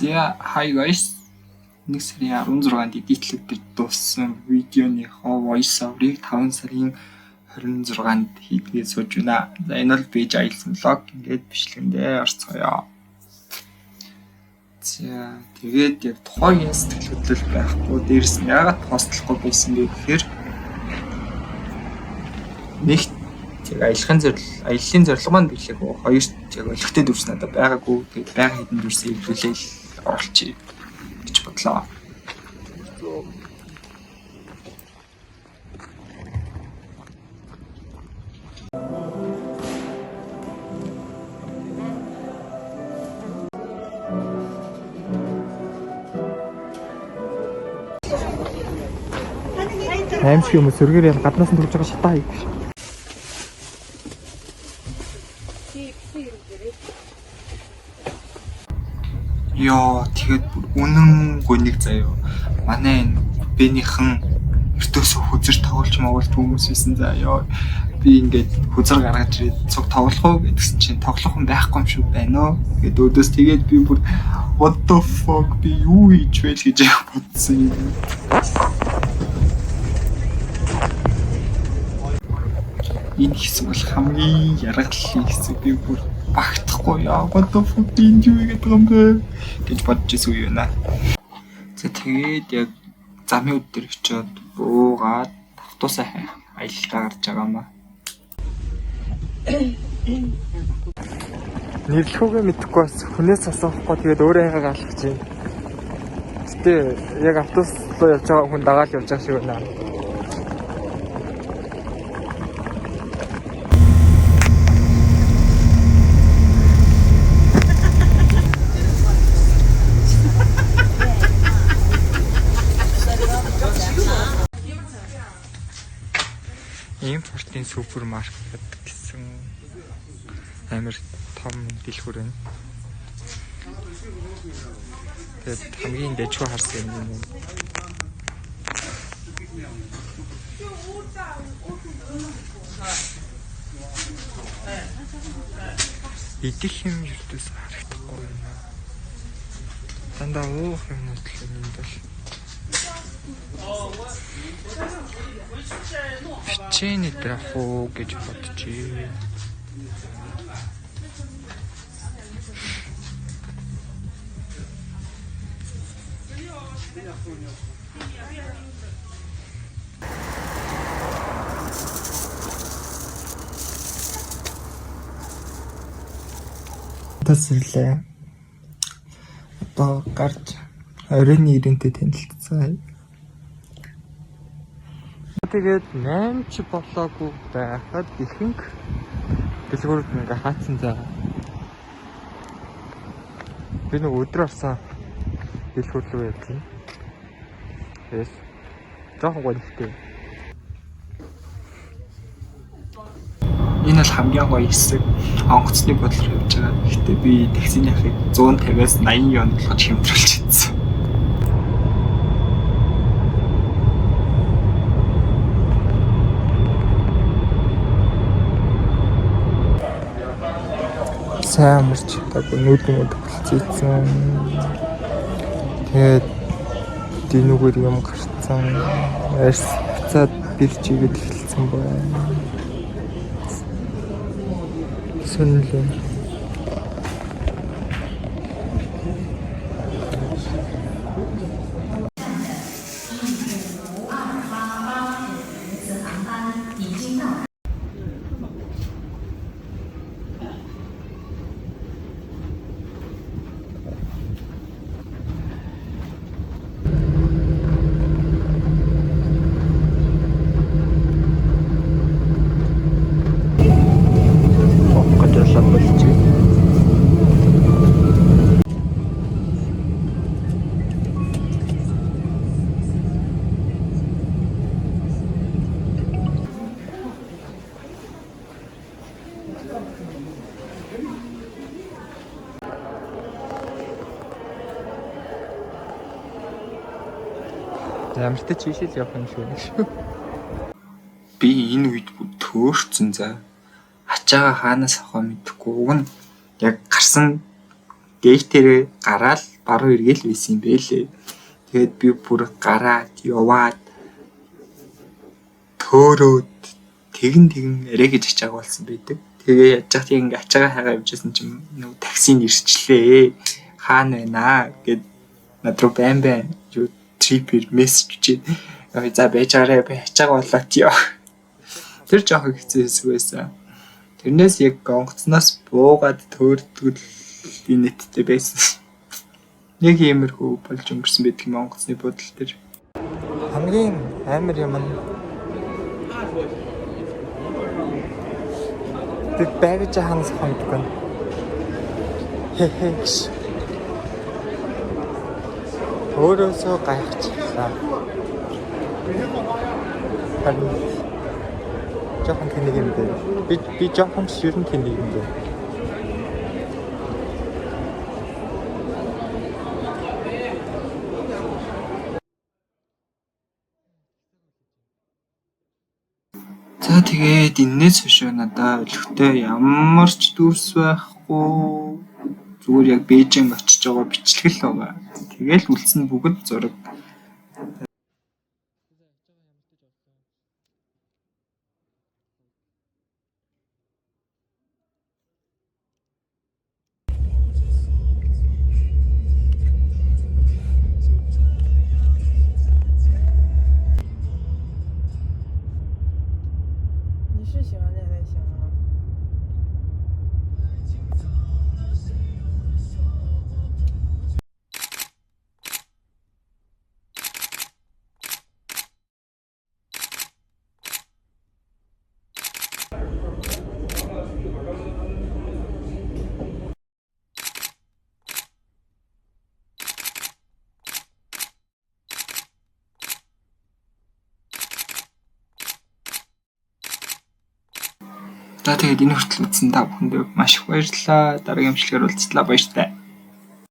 За hi guys. Нэг сарын 16-нд эдитлэгдэж дууссан видеоныхоо voice over-ыг 5 сарын 26-нд хийдгээ сууж байна. За энэ бол пэйж аялсан влог ингээд бичлэгэндээ орцгоё. За тэгээд яг тухайн сэтгэл хөдлөл байхгүй дээрс нь яагаад постлохгүй байсан бэ гэхээр нэг яг аяллахын зорилго маань билээ гоо хоёр яг олигтой дүрс надад байгаагүй тэгээд байга хэдэн дүрсээ илрүүлээл оруулчих гэж бодлоо. Аимшиг юм сөргөр ял гаднаас нь төрж байгаа шатаа хийх. Яа тэгээд үнэн гүнийг заяа. Манай энэ бэнийхэн ертөөсөө хүзэр тоглож моголт хүмүүс байсан заяа. Би ингээд хүзэр гаргаж ирээд цуг тоглох уу гэдгсэн чинь тоглох юм байхгүй юм шүү байна оо. Тэгээд өөдөөс тэгээд би бүр what the fuck би юу хийж вэ гэж бодсон юм. Энэ хэсэг бол хамгийн яргалын хэсэг би бүр багтахгүй яа what the fuck би юу гэдэг юм бэ гэж бодож ирсэн үе байна. За тэгээд яг замын өдөр очиод буугаад автобусаа аялалтаа гарч байгаа маа. Нэрлэхүүгээ мэдэхгүй бас хүнээс асуухгүй тэгээд өөрөө яагаад алах чинь. Гэтэ яг автобус руу явж байгаа хүн дагаад явж байгаа шиг байна. Импортын супермаркет гэсэн амар том дэлгүүр байна. Тэгээд хамгийн дэжгүй харсан юм. Идэх юм юртээс харагдахгүй байна. Дандаа уух юмнууд л юм бол. Чэний трафо гэж бодчих. Тэсэлээ. Одоо гарч оройн ирэнтэй танилцсан. Тэгээд 8 ч болоогүй байхад ихэнх дэлгүүрүүд ингээ хаацсан заа. Би нэг өдөр орсон дэлгүүр рүү явсан. Тэс жоохон гонхтой. Энэ бол хамгийн гоё хэсэг. Онгоцны бодлого явж байгаа. Гэхдээ би таксиныхыг 150-аас 80 ён болгож хэмтрүүлж чадсан. Сайн амарч чадаагүй нүүдмүүд болцсон. Тэгээд динүүгээр юм гарцсан. Арьс буцаад бэрчигээд эхэлсэн байна. Сүнлээ. Ямар ч тийшэл явах юм шүү нэг шүү. Би энэ үед төөрцөн за ачаага хаанаас авах мэдэхгүй. Уг нь яг гарсан гейтээр гараал баруун эргээл байсан юм бэлээ. Тэгээд би бүр гараад яваад төөрөөд тэгэн арай гэж ачааг болсон байдаг. Тэгээ яаж яах тийм ингээ ачаагаа хайгаа явжсэн чинь нөгөө таксинд ирчлээ. Хаана байна гэд над руу байн юу трипер мессеж чий. За байж байгаарэ би ачаага болоод яа. Тэр жоох хэцүү байсан. Тэрнээс яг онгоцноос буугаад төөрдгөл инэттэй байсан. Нэг иймэрхүү болж өнгөрсөн байдаг юм онгоцны бодол төр. Хамгийн амар юм нь тэг bagage ханас хондог нь. Хэхэш. Өөрөөсөө гайхчихлаа. Харин жоохон тэнэг юм дээ. Би жоохон ширэн тэнэг юм дээ. За тэгээд энэс хойш надаа өлегтэй ямар ч дүрс байхгүй. Зүгээр яг Бээжинг очиж байгаа бичлэг л байгаа. Тэгэл үлдсэн бүгд зураг. За тэгээд энэ хүртэл үзсэн та бүхэнд маш их баярлалаа. Дараагийн бичлэгээр уулзлаа баяртай.